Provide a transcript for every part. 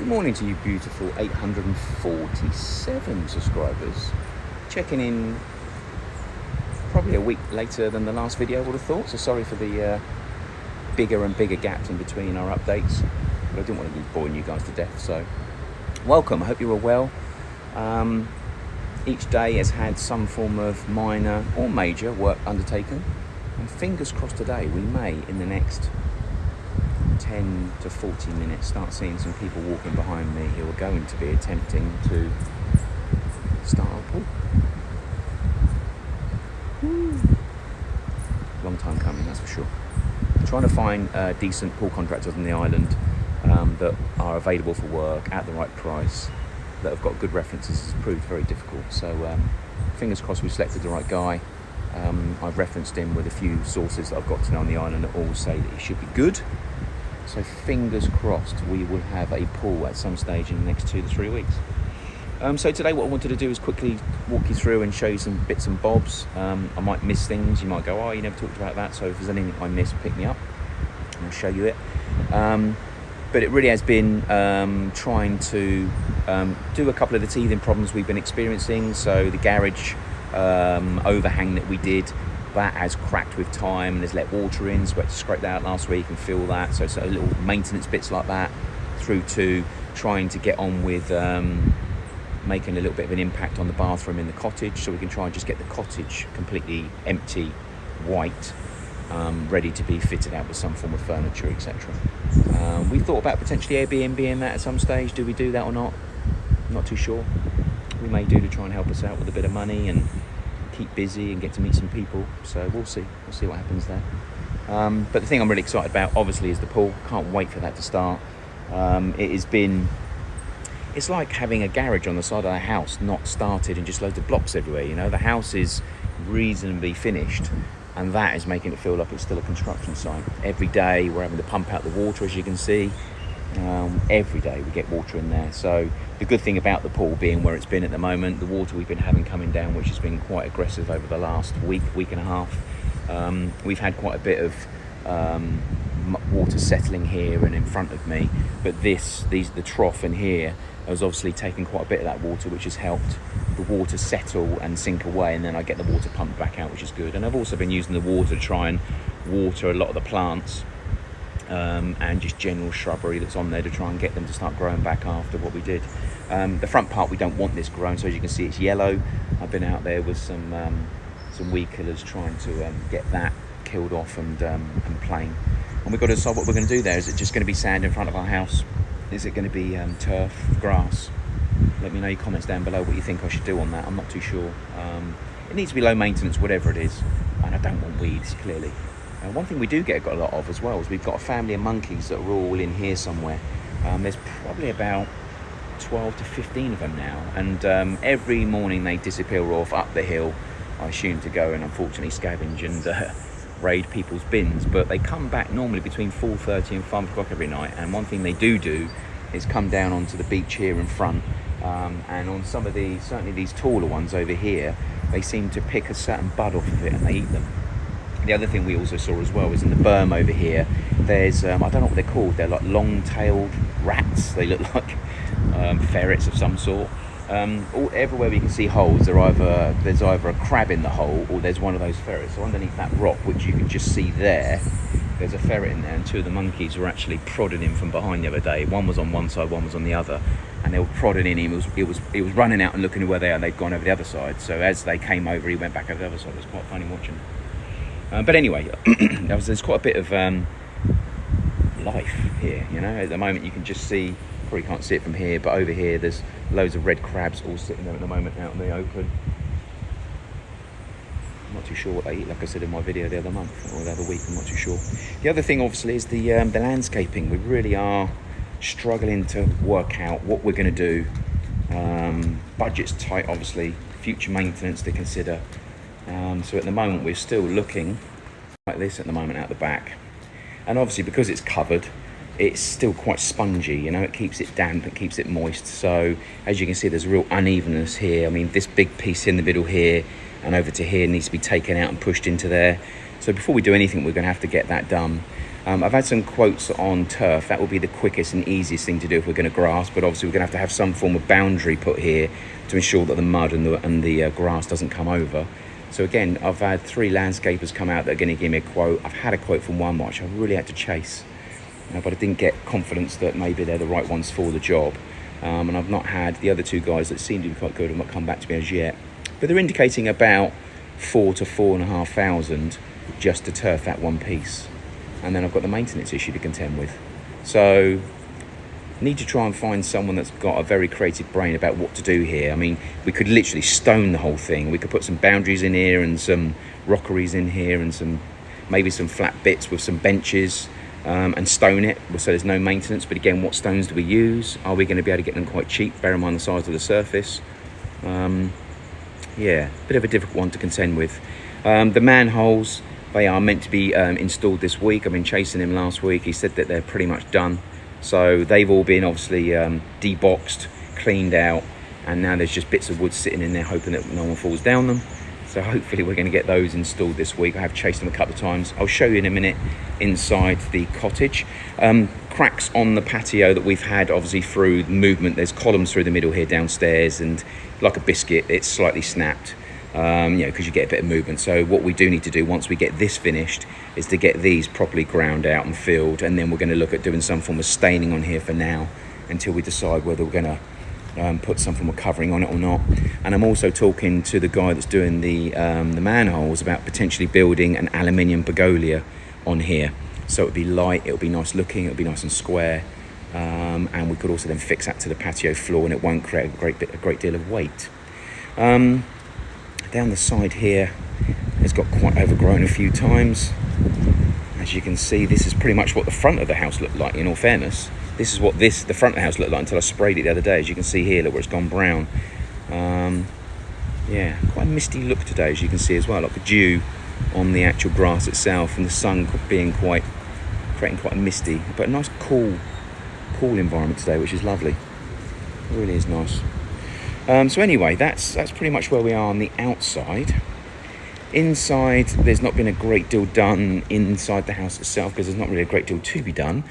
Good morning to you beautiful 847 subscribers. Checking in probably a week later than the last video I would have thought, so sorry for the bigger and bigger gaps in between our updates, but I didn't want to be boring you guys to death, so welcome. I hope you're all well. Each day has had some form of minor or major work undertaken, and fingers crossed today we may, in the next 10 to 40 minutes, start seeing some people walking behind me who are going to be attempting to start a pool. Long time coming, that's for sure. I'm trying to find decent pool contractors on the island that are available for work at the right price, that have got good references, has proved very difficult. So fingers crossed we've selected the right guy. I've referenced him with a few sources that I've got to know on the island that all say that he should be good. So fingers crossed we will have a pool at some stage in the next 2 to 3 weeks. So today what I wanted to do is quickly walk you through and show you some bits and bobs. I might miss things. You might go, oh, you never talked about that. So if there's anything I miss, pick me up and I'll show you it. But it really has been trying to do a couple of the teething problems we've been experiencing. So the garage overhang that we did, that has cracked with time and has let water in, so we had to scrape that out last week and fill that. So little maintenance bits like that, through to trying to get on with making a little bit of an impact on the bathroom in the cottage, so we can try and just get the cottage completely empty, white, ready to be fitted out with some form of furniture, etc. We thought about potentially Airbnb-ing that at some stage. Do we do that or not? Not too sure. We may do, to try and help us out with a bit of money and keep busy and get to meet some people. So we'll see what happens there. But the thing I'm really excited about, obviously, is the pool. Can't wait for that to start. It's like having a garage on the side of a house not started and just loads of blocks everywhere. You know, the house is reasonably finished, and that is making it feel like it's still a construction site. Every day we're having to pump out the water, as you can see. Every day we get water in there. So the good thing about the pool being where it's been at the moment, the water we've been having coming down, which has been quite aggressive over the last week and a half, we've had quite a bit of water settling here and in front of me, but the trough in here has obviously taken quite a bit of that water, which has helped the water settle and sink away, and then I get the water pumped back out, which is good. And I've also been using the water to try and water a lot of the plants and just general shrubbery that's on there, to try and get them to start growing back after what we did. The front part, we don't want this grown, so as you can see it's yellow. I've been out there with some weed killers trying to get that killed off and plain. And we've got to decide what we're going to do there. Is it just going to be sand in front of our house? Is it going to be turf, grass? Let me know your comments down below what you think I should do on that. I'm not too sure. It needs to be low maintenance, whatever it is, and I don't want weeds, clearly. One thing we do get a lot of as well is we've got a family of monkeys that are all in here somewhere. There's probably about 12 to 15 of them now, and every morning they disappear off up the hill, I assume, to go and unfortunately scavenge and raid people's bins. But they come back normally between 4:30 and 5 o'clock every night, and one thing they do is come down onto the beach here in front, and on some of these, certainly these taller ones over here, they seem to pick a certain bud off of it and they eat them. The other thing we also saw as well is in the berm over here, there's I don't know what they're called, they're like long-tailed rats. They look like ferrets of some sort. Everywhere we can see holes, there's either a crab in the hole or there's one of those ferrets. So underneath that rock, which you can just see there's a ferret in there, and two of the monkeys were actually prodding him from behind the other day. One was on one side, one was on the other, and they were prodding in him. He was running out and looking at where they are, and they'd gone over the other side. So as they came over, he went back over the other side. It was quite funny watching. But anyway, there's quite a bit of life here, you know. At the moment you can just see, probably can't see it from here, but over here there's loads of red crabs all sitting there at the moment out in the open. I'm not too sure what they eat, like I said in my video the other month or the other week, I'm not too sure. The other thing obviously is the landscaping. We really are struggling to work out what we're going to do. Budget's tight, obviously, future maintenance to consider. So at the moment we're still looking like this at the moment out the back, and obviously because it's covered, it's still quite spongy, you know. It keeps it damp, it keeps it moist. So as you can see, there's a real unevenness here. I mean, this big piece in the middle here and over to here needs to be taken out and pushed into there. So before we do anything, we're going to have to get that done. I've had some quotes on turf. That will be the quickest and easiest thing to do if we're going to grass, but obviously we're going to have some form of boundary put here to ensure that the mud and the grass doesn't come over. So again, I've had 3 landscapers come out that are going to give me a quote. I've had a quote from one which I really had to chase, but I didn't get confidence that maybe they're the right ones for the job. And I've not had the other 2 guys that seem to be quite good have not come back to me as yet. But they're indicating about 4 to 4,500 just to turf that one piece. And then I've got the maintenance issue to contend with. So need to try and find someone that's got a very creative brain about what to do here. I mean, we could literally stone the whole thing. We could put some boundaries in here and some rockeries in here and maybe some flat bits with some benches and stone it so there's no maintenance. But again, what stones do we use? Are we going to be able to get them quite cheap? Bear in mind the size of the surface. Yeah, bit of a difficult one to contend with. The manholes, they are meant to be installed this week. I've been chasing him last week. He said that they're pretty much done. So they've all been obviously deboxed, cleaned out, and now there's just bits of wood sitting in there hoping that no one falls down them. So hopefully we're going to get those installed this week. I have chased them a couple of times. I'll show you in a minute inside the cottage. Cracks on the patio that we've had obviously through movement. There's columns through the middle here downstairs, and like a biscuit, it's slightly snapped. Because you get a bit of movement. So what we do need to do once we get this finished is to get these properly ground out and filled, and then we're going to look at doing some form of staining on here for now until we decide whether we're going to put some form of covering on it or not. And I'm also talking to the guy that's doing the manholes about potentially building an aluminium pergola on here, so it'll be light, it'll be nice looking, it'll be nice and square, and we could also then fix that to the patio floor and it won't create a great deal of weight. Down the side here, it's got quite overgrown a few times. As you can see, this is pretty much what the front of the house looked like, in all fairness. This is what the front of the house looked like until I sprayed it the other day. As you can see here, look where it's gone brown. Yeah, quite a misty look today, as you can see as well, like a dew on the actual grass itself, and the sun being creating quite a misty, but a nice cool environment today, which is lovely. It really is nice. So anyway, that's pretty much where we are on the outside. Inside, there's not been a great deal done inside the house itself because there's not really a great deal to be done.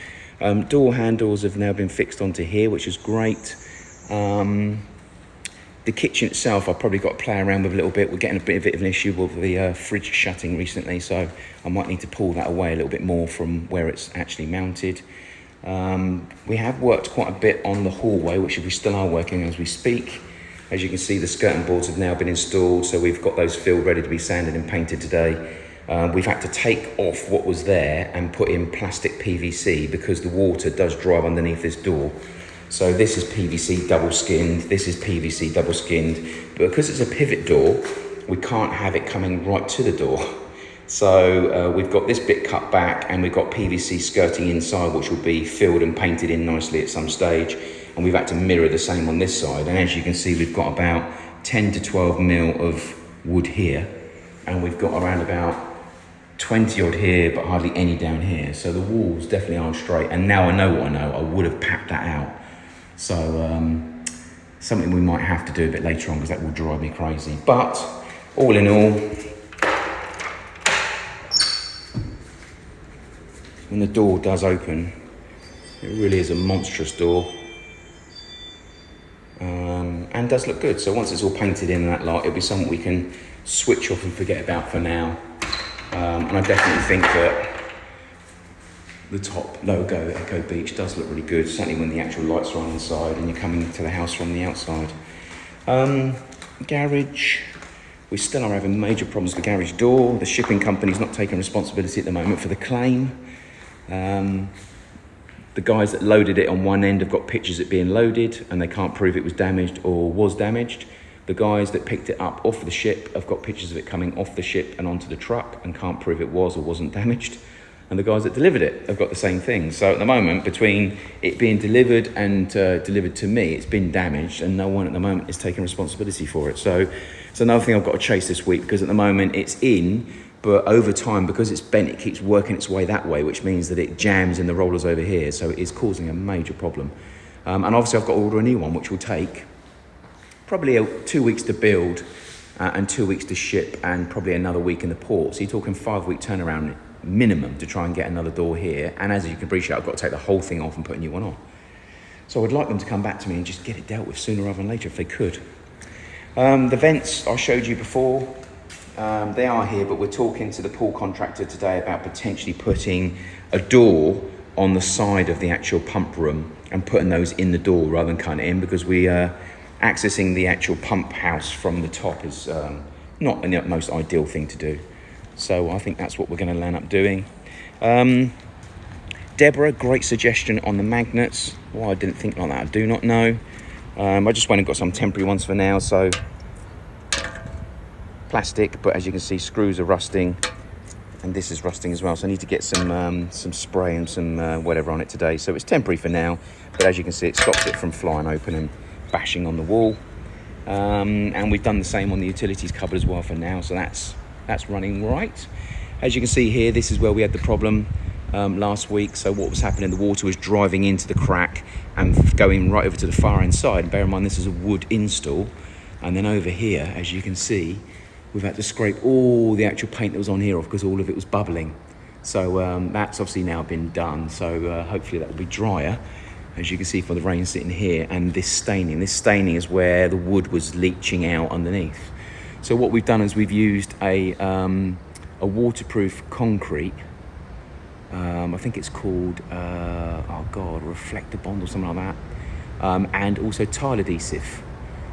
Door handles have now been fixed onto here, which is great. The kitchen itself, I've probably got to play around with a little bit. We're getting a bit of an issue with the fridge shutting recently, so I might need to pull that away a little bit more from where it's actually mounted. We have worked quite a bit on the hallway, which we still are working as we speak. As you can see, the skirting boards have now been installed, so we've got those filled, ready to be sanded and painted today. We've had to take off what was there and put in plastic PVC because the water does drive underneath this door. So this is PVC double skinned, this is PVC double skinned, but because it's a pivot door, we can't have it coming right to the door. So we've got this bit cut back and we've got PVC skirting inside, which will be filled and painted in nicely at some stage. And we've had to mirror the same on this side. And as you can see, we've got about 10 to 12 mil of wood here. And we've got around about 20 odd here, but hardly any down here. So the walls definitely aren't straight. And now I know what I know, I would have packed that out. So something we might have to do a bit later on because that will drive me crazy. But all in all, when the door does open, it really is a monstrous door. And does look good. So once it's all painted in and that lot, it'll be something we can switch off and forget about for now. And I definitely think that the top logo, Echo Beach, does look really good, certainly when the actual lights are on inside and you're coming to the house from the outside. Garage, we still are having major problems with the garage door. The shipping company's not taking responsibility at the moment for the claim. The guys that loaded it on one end have got pictures of it being loaded and they can't prove it was damaged or was damaged. The guys that picked it up off the ship have got pictures of it coming off the ship and onto the truck and can't prove it was or wasn't damaged. And the guys that delivered it have got the same thing. So at the moment, between it being delivered and delivered to me, it's been damaged and no one at the moment is taking responsibility for it. So it's another thing I've got to chase this week because at the moment it's in, but over time, because it's bent, it keeps working its way that way, which means that it jams in the rollers over here. So it is causing a major problem. And obviously I've got to order a new one, which will take probably 2 weeks to build and 2 weeks to ship and probably another week in the port. So you're talking 5-week turnaround minimum to try and get another door here. And as you can appreciate, I've got to take the whole thing off and put a new one on. So I'd like them to come back to me and just get it dealt with sooner rather than later if they could. The vents I showed you before, they are here, but we're talking to the pool contractor today about potentially putting a door on the side of the actual pump room and putting those in the door rather than cutting it in, because we are accessing the actual pump house from the top is not the most ideal thing to do. So I think that's what we're going to land up doing. Deborah, great suggestion on the magnets. Why I didn't think like that, I do not know. I just went and got some temporary ones for now. So plastic, but as you can see, screws are rusting, and this is rusting as well. So I need to get some spray and some whatever on it today. So it's temporary for now, but as you can see, it stops it from flying open and bashing on the wall. And we've done the same on the utilities cupboard as well for now. So that's running right. As you can see here, this is where we had the problem last week. So what was happening, the water was driving into the crack and going right over to the far end side. And bear in mind, this is a wood install. And then over here, as you can see, we've had to scrape all the actual paint that was on here off because all of it was bubbling. So that's obviously now been done. So hopefully that will be drier, as you can see from the rain sitting here. And this staining is where the wood was leaching out underneath. So what we've done is we've used a waterproof concrete. I think it's called, reflector bond or something like that. And also tile adhesive.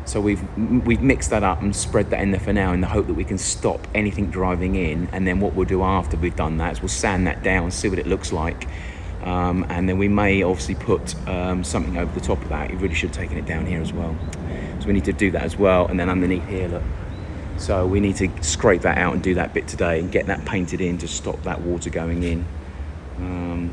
So we've mixed that up and spread that in there for now in the hope that we can stop anything driving in. And then what we'll do after we've done that is we'll sand that down, see what it looks like. And then we may obviously put something over the top of that. You really should have taken it down here as well. So we need to do that as well. And then underneath here, look. So we need to scrape that out and do that bit today and get that painted in to stop that water going in. And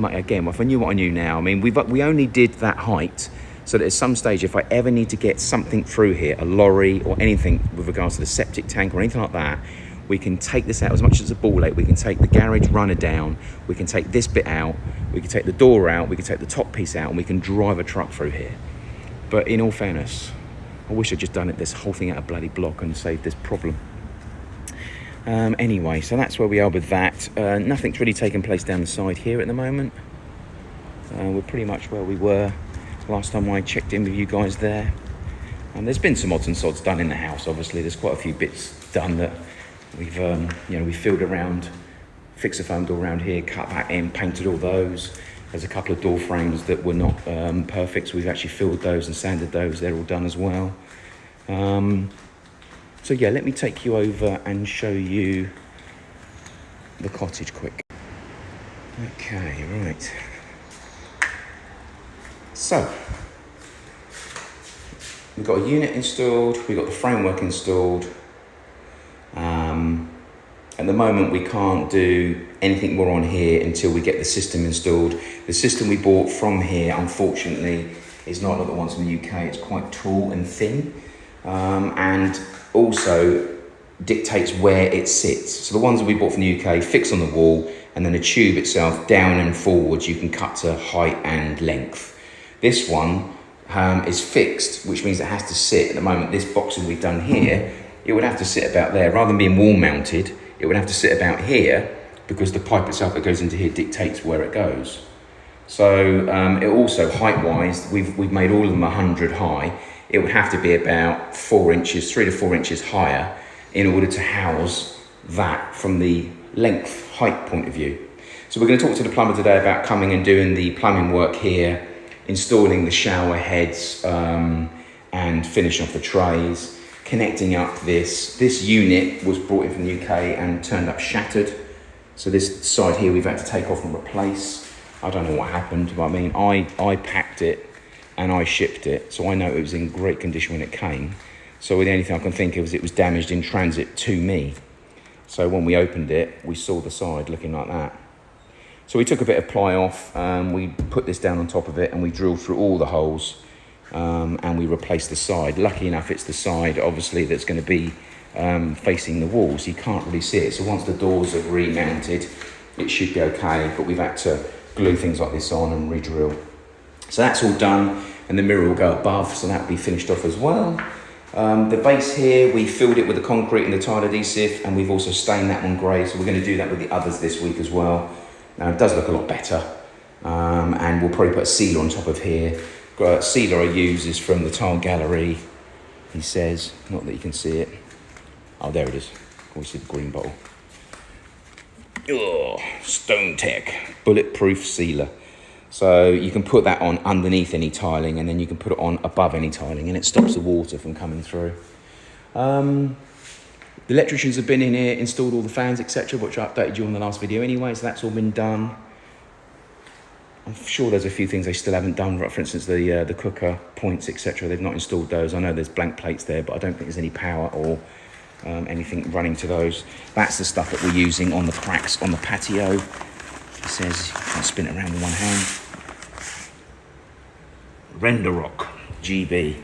again, if I knew what I knew now, I mean, we only did that height so that at some stage, if I ever need to get something through here, a lorry or anything with regards to the septic tank or anything like that, we can take this out as much as a ball ache. We can take the garage runner down, we can take this bit out, we can take the door out, we can take the top piece out, and we can drive a truck through here. But in all fairness, I wish I'd just done this whole thing out of bloody block and saved this problem. Anyway, so that's where we are with that. Nothing's really taken place down the side here at the moment. We're pretty much where we were last time I checked in with you guys there. And there's been some odds and sods done in the house. Obviously, there's quite a few bits done that we've, we filled around, fixed a foam door around here, cut that in, painted all those. There's a couple of door frames that were not perfect, so we've actually filled those and sanded those. They're all done as well. So yeah, let me take you over and show you the cottage quick. Okay, right. So, we've got a unit installed, we've got the framework installed. At the moment, we can't do anything more on here until we get the system installed. The system we bought from here, unfortunately, is not like the ones from the UK. It's quite tall and thin, and also dictates where it sits. So the ones that we bought from the UK fix on the wall, and then the tube itself down and forwards you can cut to height and length. This one is fixed, which means it has to sit. At the moment, this boxing we've done here, it would have to sit about there. Rather than being wall mounted, it would have to sit about here because the pipe itself that goes into here dictates where it goes. So it also, height-wise, we've made all of them 100 high. It would have to be about 4 inches, 3 to 4 inches higher in order to house that from the length, height point of view. So we're going to talk to the plumber today about coming and doing the plumbing work here, installing the shower heads and finishing off the trays, connecting up this. This unit was brought in from the UK and turned up shattered. So this side here we've had to take off and replace. I don't know what happened, but I mean, I packed it and I shipped it, so I know it was in great condition when it came. So the only thing I can think of is it was damaged in transit to me. So when we opened it, we saw the side looking like that. So we took a bit of ply off, we put this down on top of it, and we drilled through all the holes, and we replaced the side. Lucky enough, it's the side, obviously, that's going to be facing the wall, so you can't really see it. So once the doors are remounted, it should be okay, but we've had to glue things like this on and re-drill. So that's all done, and the mirror will go above, so that'll be finished off as well. The base here, we filled it with the concrete and the tile adhesive, and we've also stained that one grey, so we're going to do that with the others this week as well. Now it does look a lot better, and we'll probably put a sealer on top of here. Sealer I use is from the Tile Gallery, he says, not that you can see it. Oh, there it is. Oh, you see the green bottle. Oh, Stone Tech bulletproof sealer. So you can put that on underneath any tiling, and then you can put it on above any tiling, and it stops the water from coming through. The electricians have been in here, installed all the fans, etc., which I updated you on the last video anyway, so that's all been done. I'm sure there's a few things they still haven't done, for instance, the cooker points, etc. They've not installed those. I know there's blank plates there, but I don't think there's any power or anything running to those. That's the stuff that we're using on the cracks on the patio. It says, you can spin it around with one hand. Render Rock GB.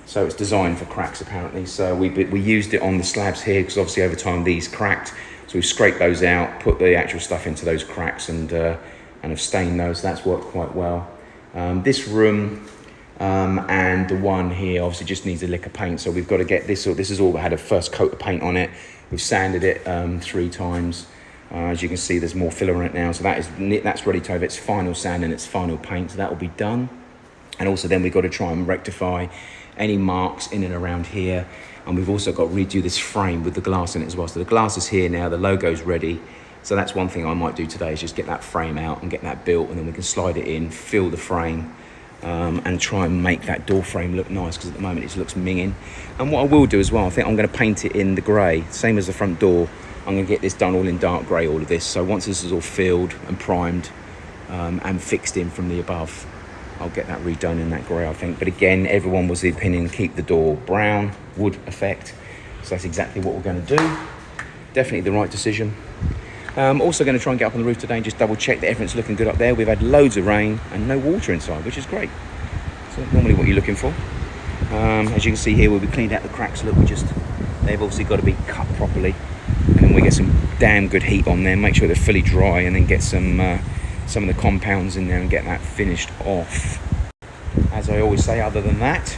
So it's designed for cracks apparently. So we used it on the slabs here because obviously over time these cracked. So we scraped those out, put the actual stuff into those cracks, and have stained those. That's worked quite well. This room and the one here obviously just needs a lick of paint. So we've got to get this. So this has all had a first coat of paint on it. We've sanded it 3 times. As you can see, there's more filler on it now. So that's ready to have its final sand and its final paint. So that will be done. And also then we've got to try and rectify any marks in and around here. And we've also got to redo this frame with the glass in it as well. So the glass is here now, the logo's ready. So that's one thing I might do today, is just get that frame out and get that built, and then we can slide it in, fill the frame, and try and make that door frame look nice, because at the moment it looks minging. And what I will do as well, I think I'm going to paint it in the grey, same as the front door. I'm going to get this done all in dark grey, all of this. So once this is all filled and primed and fixed in from the above, I'll get that redone in that grey, I think. But again, everyone was the opinion, keep the door brown, wood effect. So that's exactly what we're going to do. Definitely the right decision. Also going to try and get up on the roof today and just double check that everything's looking good up there. We've had loads of rain and no water inside, which is great. So normally what you're looking for. As you can see here, where we cleaned out the cracks, look, they've obviously got to be cut properly. And then we get some damn good heat on there, make sure they're fully dry, and then get some of the compounds in there and get that finished off. As I always say, other than that,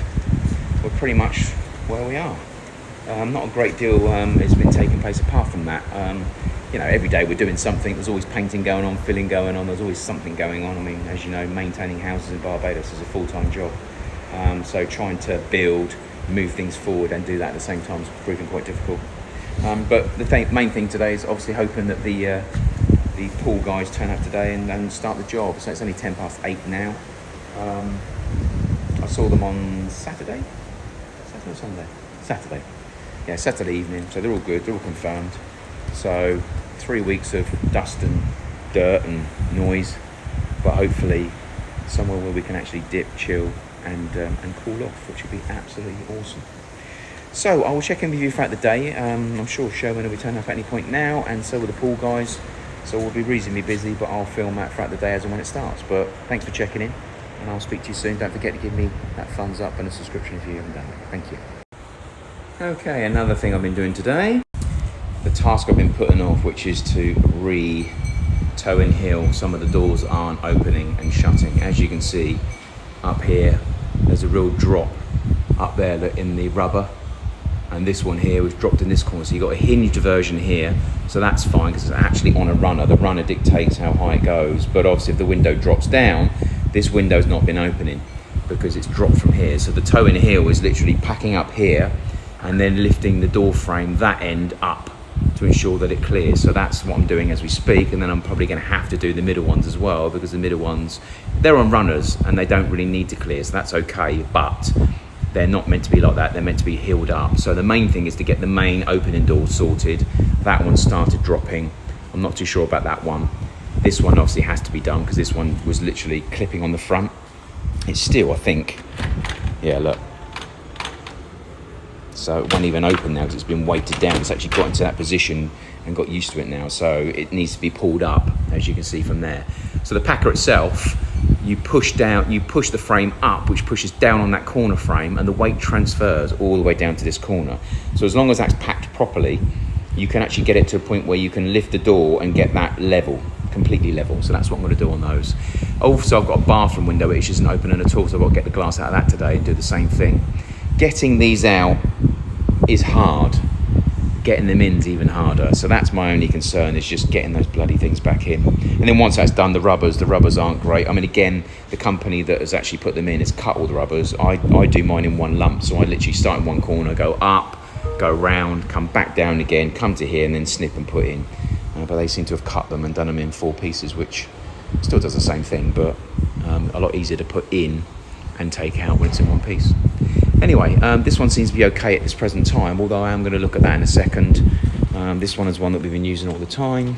we're pretty much where we are. Not a great deal has been taking place apart from that. You know, every day we're doing something. There's always painting going on, filling going on. There's always something going on. I mean, as you know, maintaining houses in Barbados is a full-time job. So trying to build, move things forward and do that at the same time is proving quite difficult. But the main thing today is obviously hoping that the pool guys turn up today and start the job. So it's only 8:10 now. I saw them on Saturday or Sunday? Saturday. Yeah, Saturday evening. So they're all good, they're all confirmed. So 3 weeks of dust and dirt and noise, but hopefully somewhere where we can actually dip, chill and cool off, which would be absolutely awesome. So I will check in with you throughout the day. I'm sure Sherwin will be turning up at any point now, and so will the pool guys. So we'll be reasonably busy, but I'll film that throughout the day as and when it starts. But thanks for checking in, and I'll speak to you soon. Don't forget to give me that thumbs up and a subscription if you haven't done it. Thank you. Okay, another thing I've been doing today, the task I've been putting off, which is to toe and heel some of the doors that aren't opening and shutting. As you can see up here, there's a real drop up there in the rubber, and this one here was dropped in this corner. So you've got a hinged version here, so that's fine because it's actually on a runner. The runner dictates how high it goes, but obviously if the window drops down, this window's not been opening because it's dropped from here. So the toe and heel is literally packing up here and then lifting the door frame that end up to ensure that it clears. So that's what I'm doing as we speak, and then I'm probably going to have to do the middle ones as well, because the middle ones, they're on runners and they don't really need to clear, so that's okay, but they're not meant to be like that. They're meant to be heeled up. So the main thing is to get the main opening door sorted. That one started dropping. I'm not too sure about that one. This one obviously has to be done because this one was literally clipping on the front. It's still, I think, yeah, look. So it won't even open now because it's been weighted down. It's actually got into that position and got used to it now. So it needs to be pulled up, as you can see from there. So the packer itself, you push the frame up, which pushes down on that corner frame, and the weight transfers all the way down to this corner. So as long as that's packed properly, you can actually get it to a point where you can lift the door and get that level, completely level. So that's what I'm going to do on those. Also, I've got a bathroom window which isn't opening at all, so I've got to get the glass out of that today and do the same thing. Getting these out is hard. Getting them in is even harder. So that's my only concern, is just getting those bloody things back in. And then once that's done, the rubbers aren't great. I mean, again, the company that has actually put them in has cut all the rubbers. I do mine in one lump. So I literally start in one corner, go up, go round, come back down again, come to here, and then snip and put in. But they seem to have cut them and done them in 4 pieces, which still does the same thing, but a lot easier to put in and take out when it's in one piece. Anyway, this one seems to be okay at this present time, although I am going to look at that in a second. This one is one that we've been using all the time.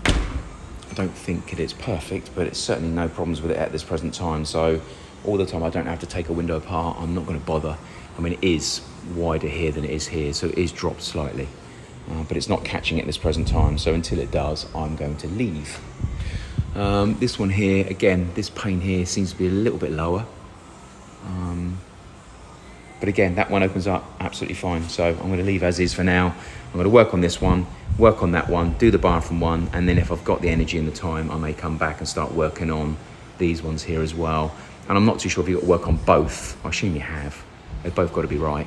I don't think it is perfect, but it's certainly no problems with it at this present time. So all the time I don't have to take a window apart. I'm not going to bother. I mean, it is wider here than it is here, so it is dropped slightly. But it's not catching at this present time, so until it does, I'm going to leave. This one here, again, this pane here seems to be a little bit lower. But again, that one opens up absolutely fine. So I'm going to leave as is for now. I'm going to work on this one, work on that one, do the bathroom one, and then if I've got the energy and the time, I may come back and start working on these ones here as well. And I'm not too sure if you've got to work on both. I assume you have. They've both got to be right.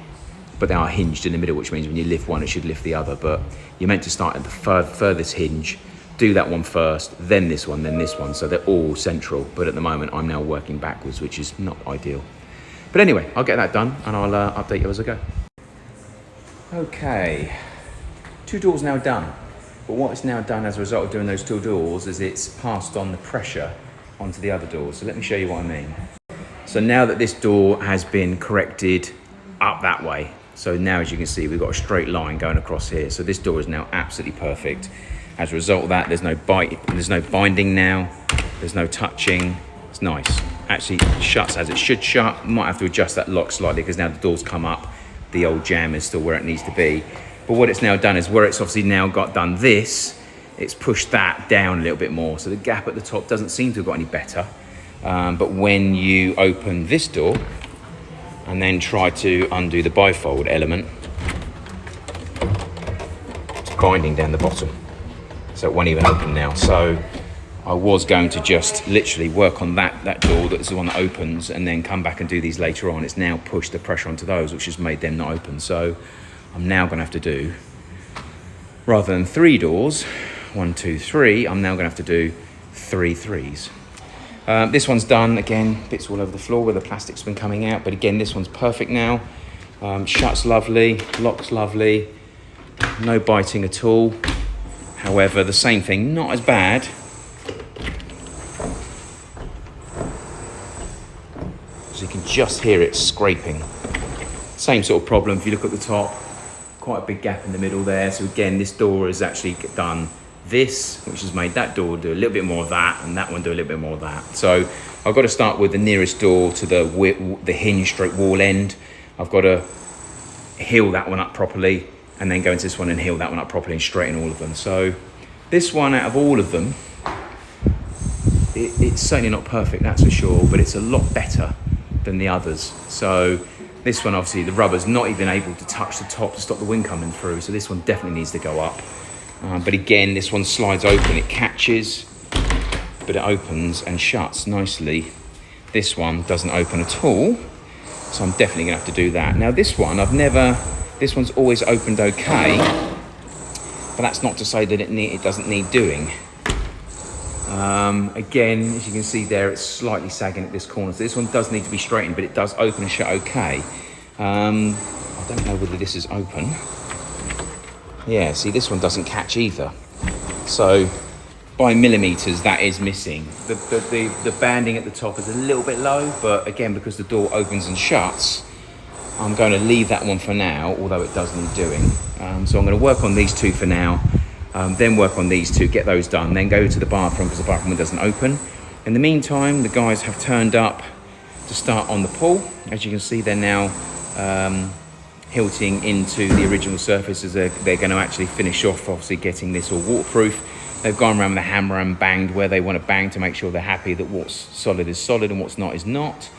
But they are hinged in the middle, which means when you lift one, it should lift the other. But you're meant to start at the furthest hinge, do that one first, then this one, then this one. So they're all central. But at the moment, I'm now working backwards, which is not ideal. But anyway, I'll get that done and I'll update you as I go. Okay, 2 doors now done. But what it's now done as a result of doing those 2 doors is it's passed on the pressure onto the other doors. So let me show you what I mean. So now that this door has been corrected up that way, so now as you can see, we've got a straight line going across here. So this door is now absolutely perfect. As a result of that, there's no binding now, there's no touching, it's nice. Actually shuts as it should shut. Might have to adjust that lock slightly because now the door's come up, the old jamb is still where it needs to be. But what it's now done is where it's obviously now got done this, it's pushed that down a little bit more. So the gap at the top doesn't seem to have got any better. But when you open this door and then try to undo the bifold element, it's binding down the bottom. So it won't even open now. So I was going to just literally work on that door that's the one that opens and then come back and do these later on. It's now pushed the pressure onto those, which has made them not open. So I'm now going to have to do, rather than 3 doors, 1, 2, 3, I'm now going to have to do 3 threes. This one's done, again, bits all over the floor where the plastic's been coming out. But again, this one's perfect now. Shuts lovely, locks lovely, no biting at all. However, the same thing, not as bad. So you can just hear it scraping. Same sort of problem if you look at the top, quite a big gap in the middle there. So again, this door has actually done this, which has made that door do a little bit more of that, and that one do a little bit more of that. So I've got to start with the nearest door to the hinge stroke wall end. I've got to heal that one up properly, and then go into this one and heal that one up properly and straighten all of them. So this one out of all of them, it's certainly not perfect, that's for sure, but it's a lot better than the others. So this one, obviously, the rubber's not even able to touch the top to stop the wind coming through. So this one definitely needs to go up. But again, this one slides open, it catches, but it opens and shuts nicely. This one doesn't open at all. So I'm definitely gonna have to do that. Now this one, this one's always opened okay, but that's not to say that it doesn't need doing. Again, as you can see there, it's slightly sagging at this corner. So this one does need to be straightened, but it does open and shut okay. I don't know whether this is open. Yeah, see, this one doesn't catch either. So by millimeters, that is missing. The banding at the top is a little bit low, but again, because the door opens and shuts, I'm going to leave that one for now, although it does need doing. So I'm going to work on these 2 for now, then work on these 2, get those done, then go to the bathroom because the bathroom doesn't open. In the meantime, the guys have turned up to start on the pool. As you can see, they're now hilting into the original surface as they're going to actually finish off, obviously getting this all waterproof. They've gone around with the hammer and banged where they want to bang to make sure they're happy that what's solid is solid and what's not is not.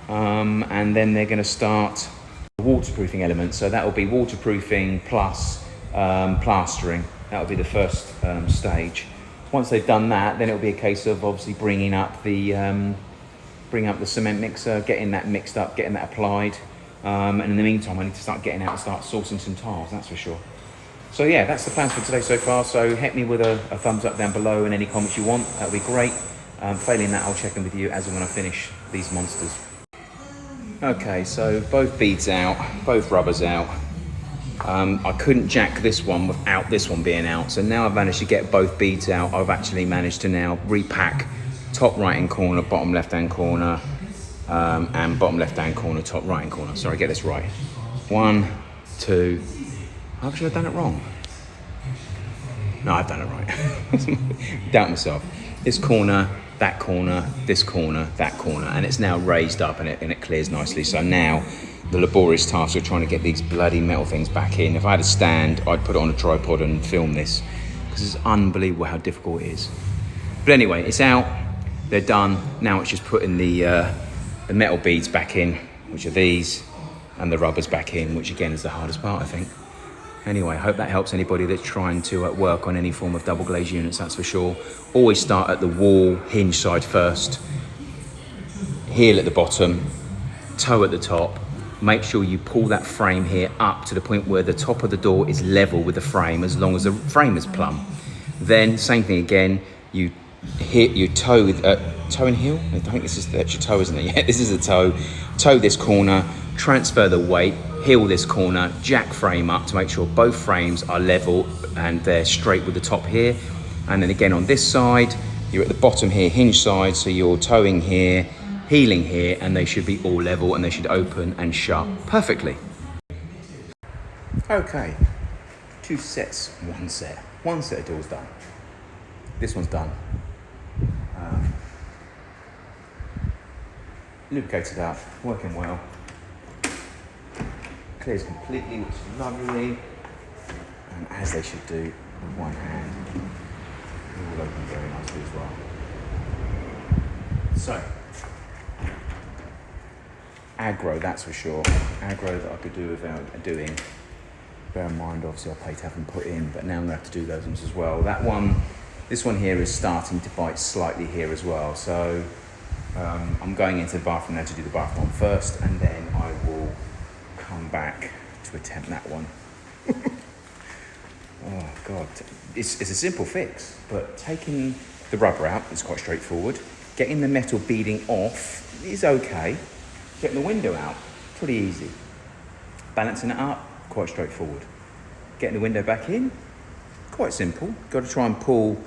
And then they're going to start the waterproofing element. So that will be waterproofing plus plastering. That will be the first stage. Once they've done that, then it'll be a case of obviously bringing up the bring up the cement mixer, getting that mixed up, getting that applied. And in the meantime, I need to start getting out and start sourcing some tiles, that's for sure. So yeah, that's the plans for today so far. So hit me with a thumbs up down below and any comments you want, that would be great. Failing that, I'll check in with you as and when I finish these monsters. Okay, so both beads out, both rubbers out. I couldn't jack this one without this one being out. So now I've managed to get both beads out. I've actually managed to now repack top right hand corner, bottom left hand corner, and bottom left hand corner, top right hand corner. Sorry, get this right. 1, 2, have I done it wrong? No, I've done it right. Doubt myself. This corner, that corner, this corner, that corner, and it's now raised up and it clears nicely. So now the laborious task of trying to get these bloody metal things back in. If I had a stand, I'd put it on a tripod and film this, because it's unbelievable how difficult it is. But anyway, it's out, they're done. Now it's just putting the metal beads back in, which are these, and the rubbers back in, which again is the hardest part, I think. Anyway, I hope that helps anybody that's trying to work on any form of double glazed units, that's for sure. Always start at the wall hinge side first, heel at the bottom, toe at the top. Make sure you pull that frame here up to the point where the top of the door is level with the frame, as long as the frame is plumb. Then, same thing again, you hit your toe and heel? I think that's your toe, isn't it? Yeah, this is the toe. Toe this corner, transfer the weight, heel this corner, jack frame up to make sure both frames are level and they're straight with the top here. And then again on this side, you're at the bottom here, hinge side, so you're toeing here, heeling here, and they should be all level and they should open and shut perfectly. Okay, 2 sets, 1 set. 1 set of doors done. This one's done. Lubricated up, working well. Clears completely, which is lovely, and as they should do with one hand. It will open very nicely as well. So, aggro, that's for sure. Aggro that I could do without doing. Bear in mind, obviously I paid to have them put in, but now I'm going to have to do those ones as well. That one, this one here is starting to bite slightly here as well. So I'm going into the bathroom now to do the bathroom first, and then I will come back to attempt that one. Oh God, it's a simple fix, but taking the rubber out is quite straightforward. Getting the metal beading off is okay. Getting the window out, pretty easy. Balancing it up, quite straightforward. Getting the window back in, quite simple. Got to try and pull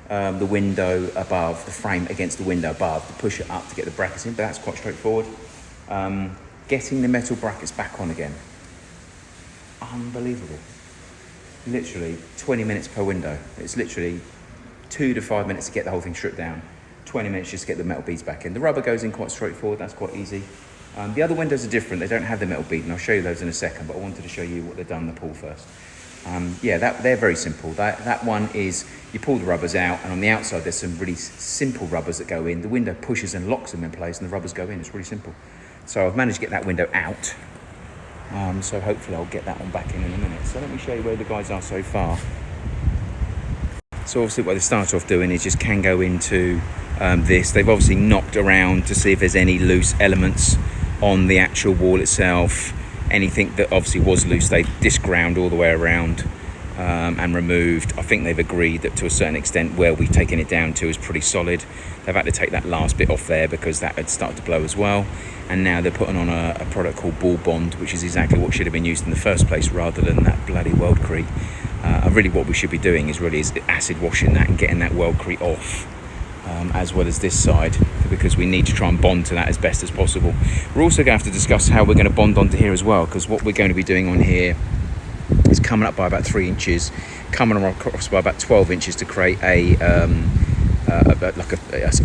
the window above, the frame against the window above, to push it up to get the brackets in, but that's quite straightforward. Getting the metal brackets back on again, unbelievable. Literally 20 minutes per window. It's literally 2 to 5 minutes to get the whole thing stripped down. 20 minutes just to get the metal beads back in. The rubber goes in quite straightforward, that's quite easy. The other windows are different, they don't have the metal bead, and I'll show you those in a second, but I wanted to show you what they've done in the pool first. Yeah, they're very simple. That one is, you pull the rubbers out, and on the outside there's some really simple rubbers that go in. The window pushes and locks them in place, and the rubbers go in. It's really simple. So I've managed to get that window out. So hopefully I'll get that one back in a minute. So let me show you where the guys are so far. So obviously what they start off doing is just can go into this. They've obviously knocked around to see if there's any loose elements on the actual wall itself. Anything that obviously was loose, they've disc ground all the way around and removed. I think they've agreed that to a certain extent where we've taken it down to is pretty solid. They've had to take that last bit off there because that had started to blow as well. And now they're putting on a product called Ball Bond, which is exactly what should have been used in the first place rather than that bloody Weldcrete. Really what we should be doing is acid washing that and getting that Weldcrete off. As well as this side, because we need to try and bond to that as best as possible. We're also going to have to discuss how we're going to bond onto here as well, because what we're going to be doing on here is coming up by about 3 inches, coming across by about 12 inches to create a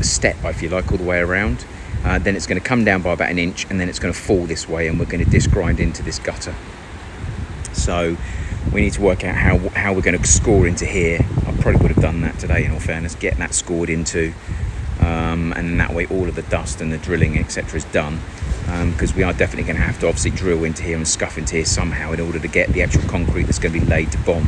step, if you like, all the way around. Then it's going to come down by about 1 inch, and then it's going to fall this way, and we're going to disc grind into this gutter. So we need to work out how we're going to score into here. I probably would have done that today, in all fairness, get that scored into, and then that way all of the dust and the drilling, etc. is done, because we are definitely going to have to obviously drill into here and scuff into here somehow in order to get the actual concrete that's going to be laid to bond.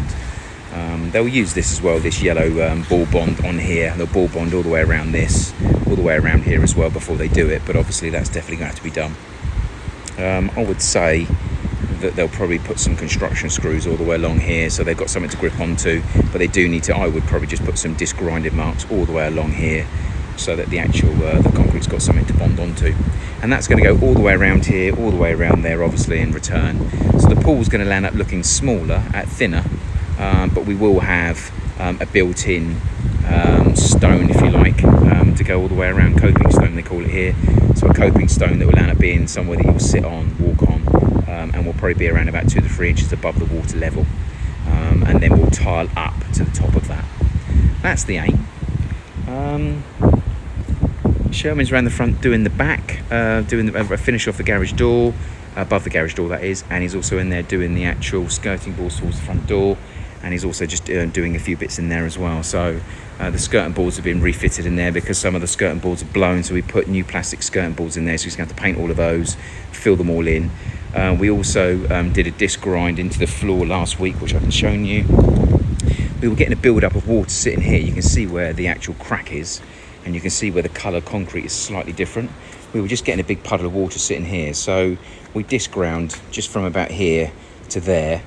They'll use this as well, this yellow ball bond on here. They'll ball bond all the way around this, all the way around here as well before they do it, but obviously that's definitely going to have to be done. I would say that they'll probably put some construction screws all the way along here, so they've got something to grip onto, but they do need to, I would probably just put some disc grinding marks all the way along here, so that the actual the concrete's got something to bond onto. And that's going to go all the way around here, all the way around there, obviously, in return. So the pool's going to land up looking smaller, thinner, but we will have a built-in stone, if you like, to go all the way around. Coping stone, they call it here. So a coping stone that will land up being somewhere that you'll sit on, walk on, and will probably be around about 2 to 3 inches above the water level. And then we'll tile up to the top of that. That's the aim. Sherman's around the front doing the back, doing the finish off the garage door, above the garage door that is, and he's also in there doing the actual skirting boards towards the front door, and he's also just doing a few bits in there as well. So the skirting boards have been refitted in there because some of the skirting boards are blown, so we put new plastic skirting boards in there, so he's going to have to paint all of those, fill them all in. We also did a disc grind into the floor last week, which I've shown you. We were getting a build up of water sitting here. You can see where the actual crack is, and you can see where the colour concrete is slightly different. We were just getting a big puddle of water sitting here, so we disc ground just from about here to there,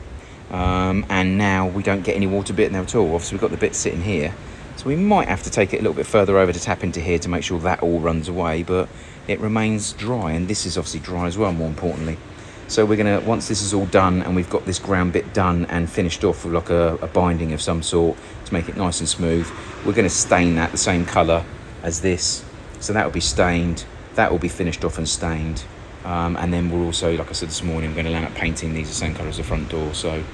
and now we don't get any water bit in there at all. Obviously we've got the bit sitting here, so we might have to take it a little bit further over to tap into here to make sure that all runs away, but it remains dry, and this is obviously dry as well, more importantly. So we're gonna, once this is all done and we've got this ground bit done and finished off with like a binding of some sort to make it nice and smooth, we're gonna stain that the same colour as this. So that will be stained, that will be finished off and stained. And then we're also, like I said this morning, I'm gonna land up painting these the same colour as the front door. So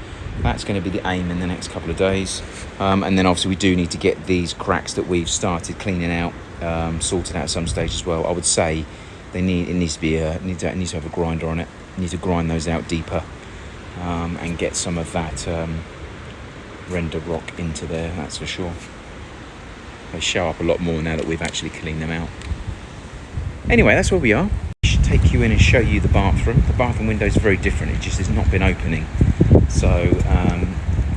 that's gonna be the aim in the next couple of days. And then obviously we do need to get these cracks that we've started cleaning out, sorted out at some stage as well. I would say it needs to have a grinder on it. Need to grind those out deeper and get some of that render rock into there, that's for sure. They show up a lot more now that we've actually cleaned them out. Anyway, that's where we are. I should take you in and show you the bathroom. The bathroom window is very different, it just has not been opening. So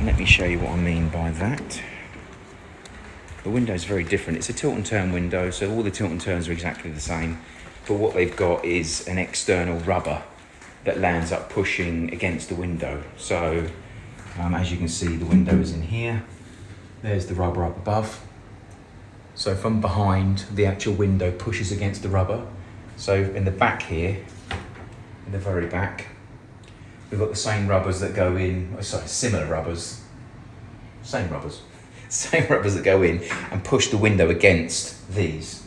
let me show you what I mean by that. The window is very different. It's a tilt and turn window, so all the tilt and turns are exactly the same, but what they've got is an external rubber that lands up pushing against the window. So as you can see, the window is in here. There's the rubber up above. So from behind, the actual window pushes against the rubber. So in the back here, in the very back, we've got the same rubbers that go in, similar rubbers, same rubbers that go in and push the window against these.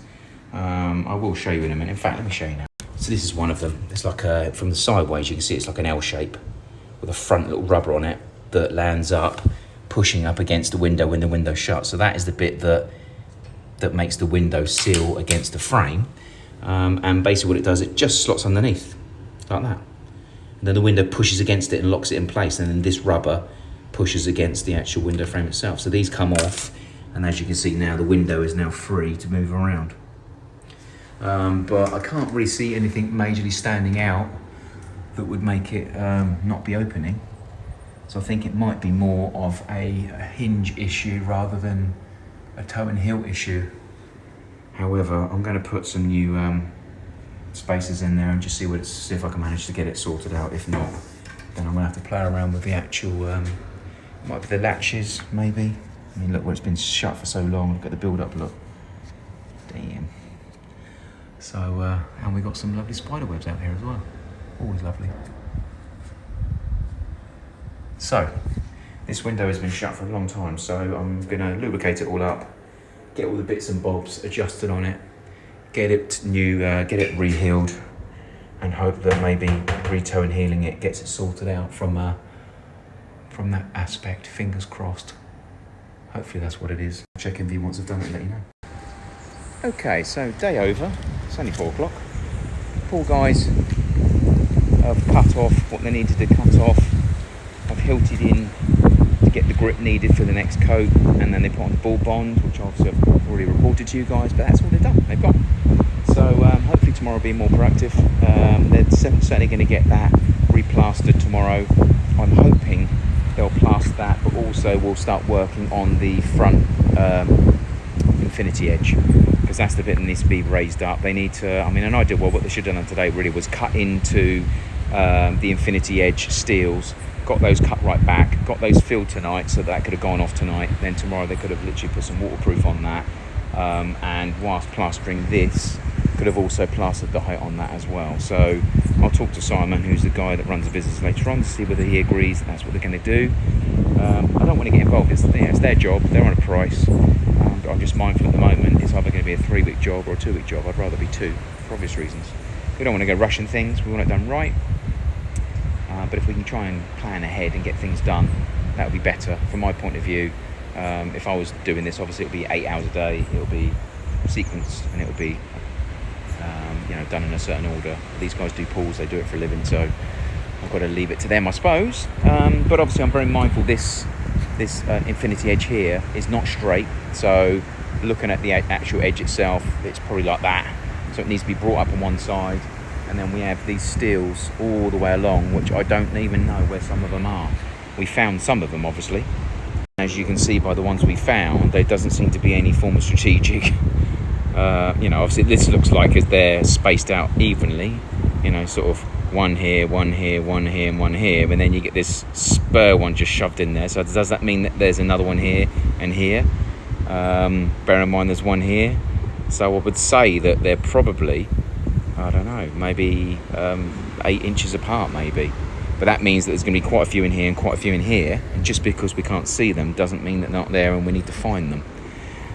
I will show you in a minute. In fact, let me show you now. So this is one of them. It's like from the sideways, you can see it's like an L shape with a front little rubber on it that lands up, pushing up against the window when the window's shut. So that is the bit that makes the window seal against the frame. And basically what it does, it just slots underneath, like that. And then the window pushes against it and locks it in place. And then this rubber pushes against the actual window frame itself. So these come off. And as you can see now, the window is now free to move around. But I can't really see anything majorly standing out that would make it not be opening. So I think it might be more of a hinge issue rather than a toe and heel issue. However, I'm going to put some new spacers in there and just see if I can manage to get it sorted out. If not, then I'm going to have to play around with the actual, might be the latches maybe. I mean, look where it's been shut for so long. Look at the build up, look. Damn. So, and we got some lovely spider webs out here as well. Always lovely. So, this window has been shut for a long time, so I'm going to lubricate it all up, get all the bits and bobs adjusted on it, get it new, get it re-healed, and hope that maybe re-toe and healing it gets it sorted out from that aspect. Fingers crossed. Hopefully that's what it is. Check in with you once I've done it and let you know. Okay, so day over. It's only 4 o'clock. Poor guys have cut off what they needed to cut off. I've hilted in to get the grip needed for the next coat, and then they put on the ball bond, which obviously I've already reported to you guys, but that's all they've done. They've gone. So hopefully tomorrow will be more productive. They're certainly going to get that replastered tomorrow. I'm hoping they'll plaster that, but also we'll start working on the front infinity edge, because that's the bit that needs to be raised up. They need to, I mean, an idea, well, what they should have done today really was cut into the infinity edge steels, got those cut right back, got those filled tonight, so that could have gone off tonight. Then tomorrow they could have literally put some waterproof on that, and whilst plastering this, could have also plastered the height on that as well. So I'll talk to Simon, who's the guy that runs the business, later on to see whether he agrees that that's what they're going to do. I don't want to get involved. It's their job. They're on a price. But I'm just mindful at the moment. It's either going to be a 3-week job or a 2-week job. I'd rather be 2 for obvious reasons. We don't want to go rushing things. We want it done right. But if we can try and plan ahead and get things done, that would be better from my point of view. If I was doing this, obviously it would be 8 hours a day. It will be sequenced, and it will be done in a certain order. These guys do pools, they do it for a living, so I've got to leave it to them, I suppose. But obviously I'm very mindful this infinity edge here is not straight, so looking at the actual edge itself, it's probably like that, so it needs to be brought up on one side, and then we have these steels all the way along, which I don't even know where some of them are. We found some of them, obviously. As you can see by the ones we found, there doesn't seem to be any form of strategic obviously this looks like they're spaced out evenly, sort of one here, one here, one here, and one here, and then you get this spur one just shoved in there. So does that mean that there's another one here and here? Bear in mind there's one here, so I would say that they're probably, I don't know, maybe 8 inches apart maybe, but that means that there's going to be quite a few in here and quite a few in here, and just because we can't see them doesn't mean that they're not there and we need to find them.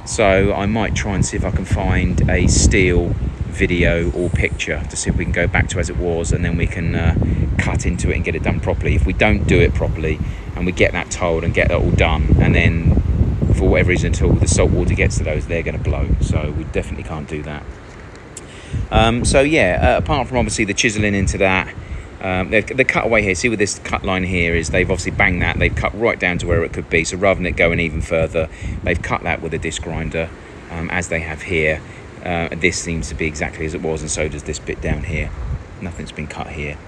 So I might try and see if I can find a steel video or picture to see if we can go back to as it was, and then we can cut into it and get it done properly. If we don't do it properly and we get that tiled and get that all done, and then for whatever reason until the salt water gets to those, they're going to blow. So we definitely can't do that. Apart from obviously the chiseling into that, the cut away here, see with this cut line here is they've obviously banged that, they've cut right down to where it could be, so rather than it going even further, they've cut that with a disc grinder, as they have here. This seems to be exactly as it was, and so does this bit down here. Nothing's been cut here,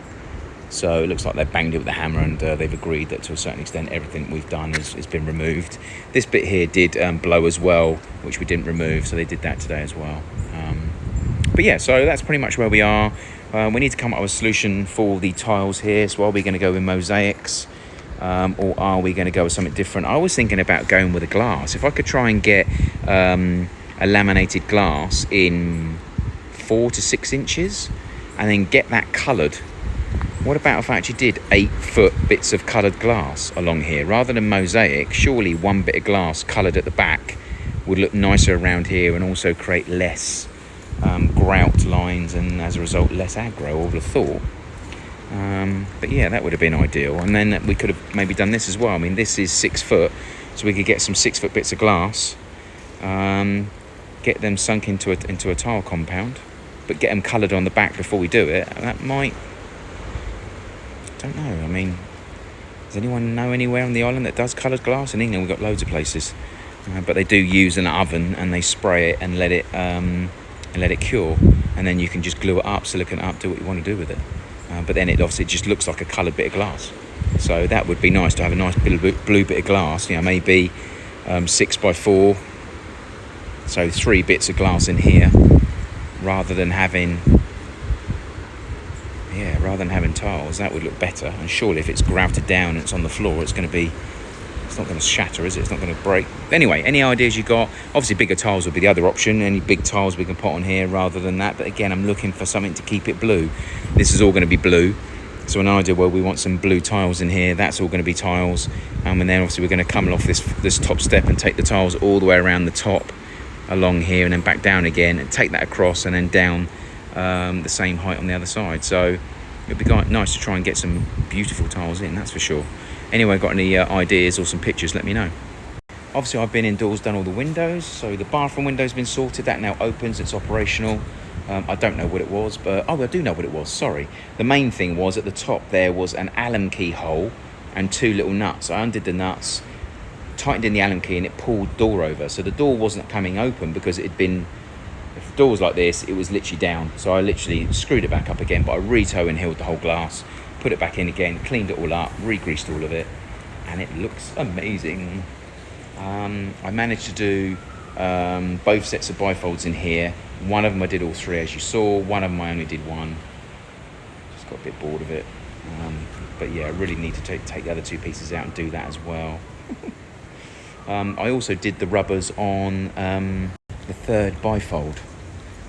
so it looks like they've banged it with a hammer, and they've agreed that to a certain extent everything we've done has been removed. This bit here did blow as well, which we didn't remove, so they did that today as well. So that's pretty much where we are. We need to come up with a solution for the tiles here. So are we going to go with mosaics, or are we going to go with something different? I was thinking about going with a glass. If I could try and get a laminated glass in 4 to 6 inches and then get that coloured. What about if I actually did 8-foot bits of coloured glass along here rather than mosaic? Surely one bit of glass coloured at the back would look nicer around here and also create less grout lines, and as a result less aggro, I would have thought. That would have been ideal. And then we could have maybe done this as well. I mean, this is 6 foot, so we could get some 6-foot bits of glass, get them sunk into a tile compound, but get them coloured on the back before we do it. That might, I don't know, I mean, does anyone know anywhere on the island that does coloured glass? In England we've got loads of places, but they do use an oven and they spray it and let it cure, and then you can just glue it up, silicone it up, do what you want to do with it. But then it obviously just looks like a coloured bit of glass. So that would be nice to have a nice blue bit of glass, maybe 6x4, so 3 bits of glass in here, rather than having tiles. That would look better. And surely if it's grouted down and it's on the floor, it's not going to shatter, is it? It's not going to break. Anyway, any ideas you got? Obviously bigger tiles would be the other option. Any big tiles we can put on here rather than that. But again, I'm looking for something to keep it blue. This is all going to be blue. So an idea where we want some blue tiles in here, that's all going to be tiles. And then obviously we're going to come off this top step and take the tiles all the way around the top along here and then back down again and take that across and then down the same height on the other side. So it'd be nice to try and get some beautiful tiles in, that's for sure. Anyway, got any ideas or some pictures, let me know. Obviously I've been indoors, done all the windows, so the bathroom window's been sorted. That now opens, it's operational. I don't know what it was, but I do know what it was, sorry. The main thing was at the top there was an Allen key hole and 2 little nuts. I undid the nuts, tightened in the Allen key, and it pulled the door over. So the door wasn't coming open because it had been, if the door was like this, it was literally down. So I literally screwed it back up again, but I re-toe and healed the whole glass, put it back in again, cleaned it all up, re-greased all of it, and it looks amazing. I managed to do both sets of bifolds in here. One of them I did all three, as you saw. One of them I only did one. Just got a bit bored of it. But yeah, I really need to take the other two pieces out and do that as well. I also did the rubbers on the third bifold.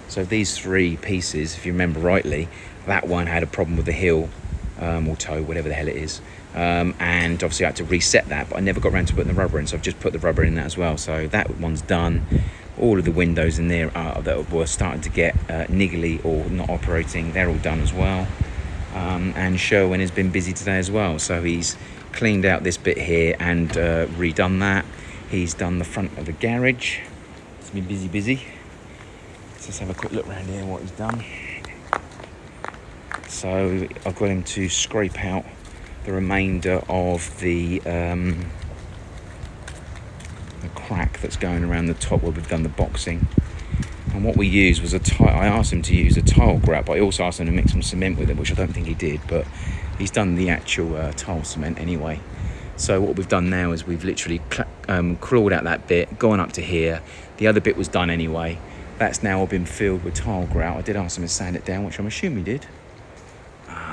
So these three pieces, if you remember rightly, that one had a problem with the heel or toe, whatever the hell it is. And obviously I had to reset that, but I never got around to putting the rubber in, so I've just put the rubber in that as well. So that one's done. All of the windows in there that were starting to get niggly or not operating, they're all done as well. And Sherwin has been busy today as well, so he's cleaned out this bit here and redone that. He's done the front of the garage. It's been busy. Let's have a quick look around here what he's done. So I've got him to scrape out the remainder of the crack that's going around the top where we've done the boxing. And what we used was I asked him to use a tile grab, but I also asked him to mix some cement with it, which I don't think he did, but he's done the actual tile cement anyway. So what we've done now is we've literally crawled out that bit, gone up to here. The other bit was done anyway. That's now all been filled with tile grout. I did ask him to sand it down, which I'm assuming he did.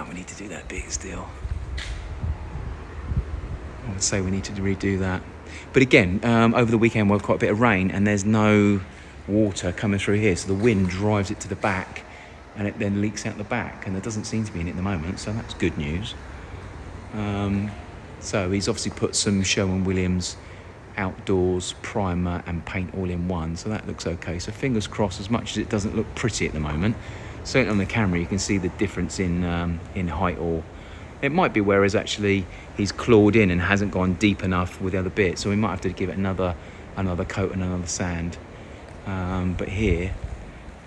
We need to do that bit still. I would say we need to redo that. But again, over the weekend we had quite a bit of rain and there's no water coming through here, so the wind drives it to the back and it then leaks out the back, and there doesn't seem to be any at the moment, so that's good news. So he's obviously put some Sherwin-Williams outdoors primer and paint all in one, so that looks okay. So fingers crossed, as much as it doesn't look pretty at the moment, certainly on the camera you can see the difference in height, or it might be whereas actually he's clawed in and hasn't gone deep enough with the other bit, so we might have to give it another coat and another sand. But here,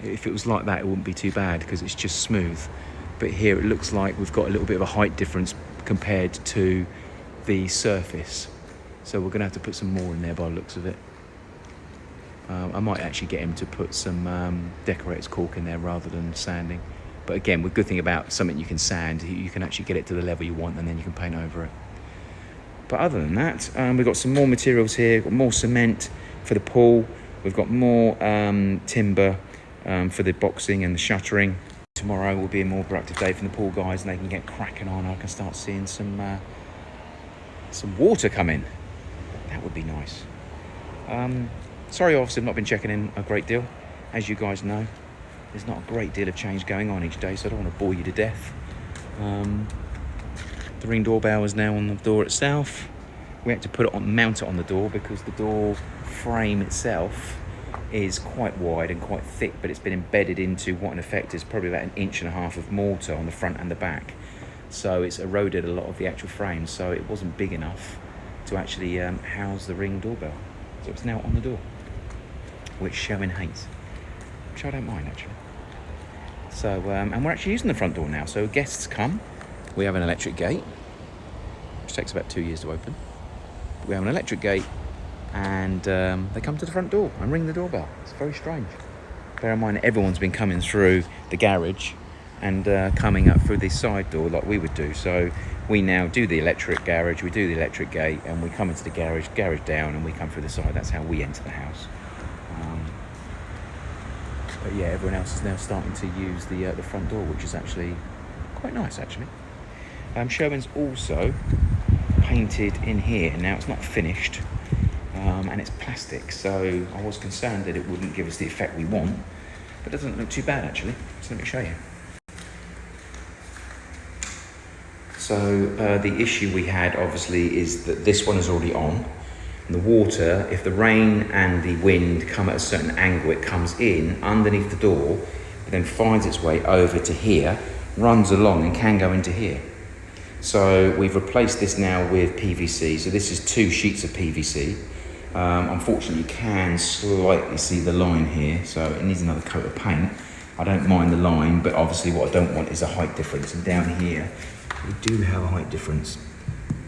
if it was like that, it wouldn't be too bad because it's just smooth. But here it looks like we've got a little bit of a height difference compared to the surface, so we're gonna have to put some more in there by the looks of it. I might actually get him to put some decorator's caulk in there rather than sanding. But again, the good thing about something you can sand, you can actually get it to the level you want and then you can paint over it. But other than that, we've got some more materials here. We've got more cement for the pool. We've got more timber for the boxing and the shuttering. Tomorrow will be a more productive day for the pool guys and they can get cracking on. I can start seeing some water come in. That would be nice. Sorry, obviously I've not been checking in a great deal. As you guys know, there's not a great deal of change going on each day, so I don't want to bore you to death. The Ring doorbell is now on the door itself. We had to mount it on the door because the door frame itself is quite wide and quite thick, but it's been embedded into what in effect is probably about 1.5 inches of mortar on the front and the back. So it's eroded a lot of the actual frame, so it wasn't big enough to actually house the Ring doorbell. So it's now on the door, which Sherwin hates, which I don't mind actually. So, and we're actually using the front door now. So guests come, we have an electric gate, which takes about 2 years to open. We have an electric gate, and they come to the front door and ring the doorbell. It's very strange. Bear in mind, everyone's been coming through the garage and coming up through the side door like we would do. So we now do the electric garage, we do the electric gate, and we come into the garage down, and we come through the side. That's how we enter the house. But yeah, everyone else is now starting to use the front door, which is actually quite nice, actually. Sherwin's also painted in here. Now it's not finished, and it's plastic, so I was concerned that it wouldn't give us the effect we want, but it doesn't look too bad actually. So let me show you. So the issue we had obviously is that this one is already on. And the water, if the rain and the wind come at a certain angle, it comes in underneath the door, but then finds its way over to here, runs along and can go into here. So we've replaced this now with PVC. So this is 2 sheets of PVC. Unfortunately, you can slightly see the line here, so it needs another coat of paint. I don't mind the line, but obviously what I don't want is a height difference. And down here, we do have a height difference,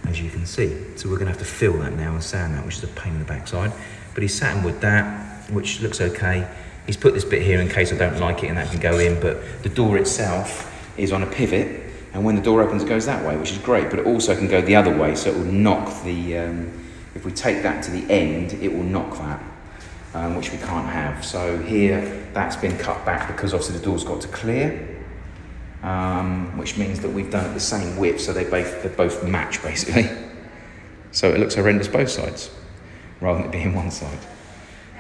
as you can see. So we're gonna have to fill that now and sand that, which is a pain in the backside. But he's satin with that, which looks okay. He's put this bit here in case I don't like it and that can go in, but the door itself is on a pivot. And when the door opens, it goes that way, which is great, but it also can go the other way, so it will knock the, if we take that to the end, it will knock that, which we can't have. So here, that's been cut back because obviously the door's got to clear, which means that we've done it the same width, so they both match basically. So it looks horrendous both sides, rather than it being one side.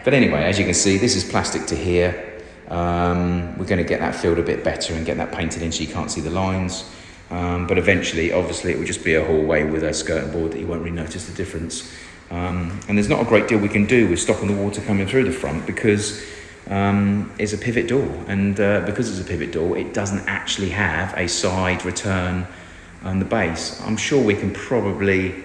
But anyway, as you can see, this is plastic to here. We're going to get that filled a bit better and get that painted in so you can't see the lines. But eventually, obviously, it will just be a hallway with a skirting board that you won't really notice the difference. And there's not a great deal we can do with stopping the water coming through the front because it's a pivot door. And because it's a pivot door, it doesn't actually have a side return on the base. I'm sure we can probably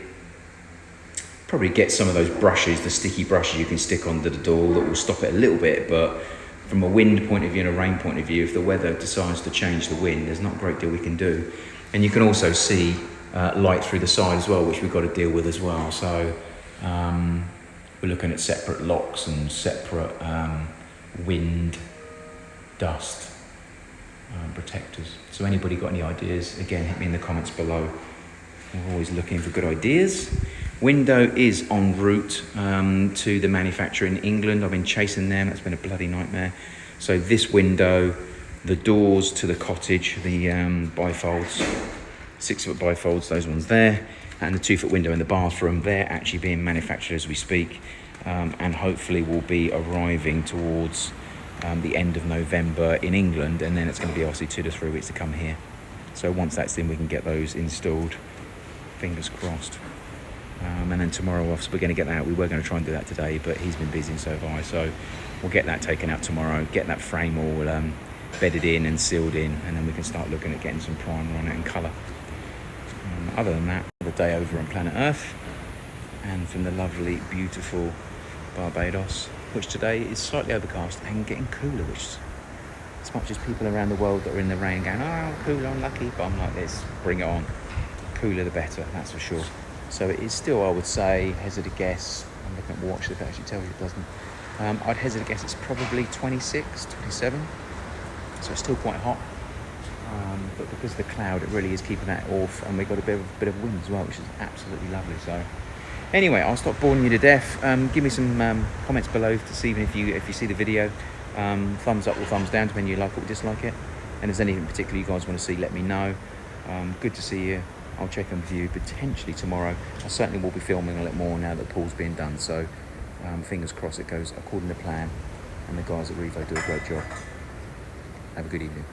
get some of those brushes, the sticky brushes you can stick onto the door that will stop it a little bit, but from a wind point of view and a rain point of view, if the weather decides to change the wind, there's not a great deal we can do. And you can also see light through the side as well, which we've got to deal with as well. So we're looking at separate locks and separate wind, dust protectors. So anybody got any ideas, again, hit me in the comments below. We're always looking for good ideas. Window is en route to the manufacturer in England. I've been chasing them, that's been a bloody nightmare. So this window, the doors to the cottage, the bifolds, 6-foot bifolds, those ones there, and the 2-foot window in the bathroom, they're actually being manufactured as we speak, and hopefully will be arriving towards the end of November in England, and then it's going to be obviously 2 to 3 weeks to come here. So once that's in, we can get those installed, fingers crossed. And then tomorrow we're going to get that out. We were going to try and do that today, but he's been busy and so have I. So we'll get that taken out tomorrow, get that frame all bedded in and sealed in, and then we can start looking at getting some primer on it and colour. Other than that, the day over on planet Earth, and from the lovely, beautiful Barbados, which today is slightly overcast and getting cooler, which as much as people around the world that are in the rain going, oh, cool, unlucky, but I'm like this, bring it on. Cooler the better, that's for sure. So it is still, I would say, hazard a guess. I'm looking at the watch, if it actually tells you it doesn't. I'd hazard a guess it's probably 26, 27. So it's still quite hot. But because of the cloud, it really is keeping that off. And we've got a bit of wind as well, which is absolutely lovely. So anyway, I'll stop boring you to death. Give me some comments below to see even if you see the video. Thumbs up or thumbs down, depending on you like it or dislike it. And if there's anything particular you guys want to see, let me know. Good to see you. I'll check in with you potentially tomorrow. I certainly will be filming a little more now that the pool's being done. So fingers crossed it goes according to plan. And the guys at Revo do a great job. Have a good evening.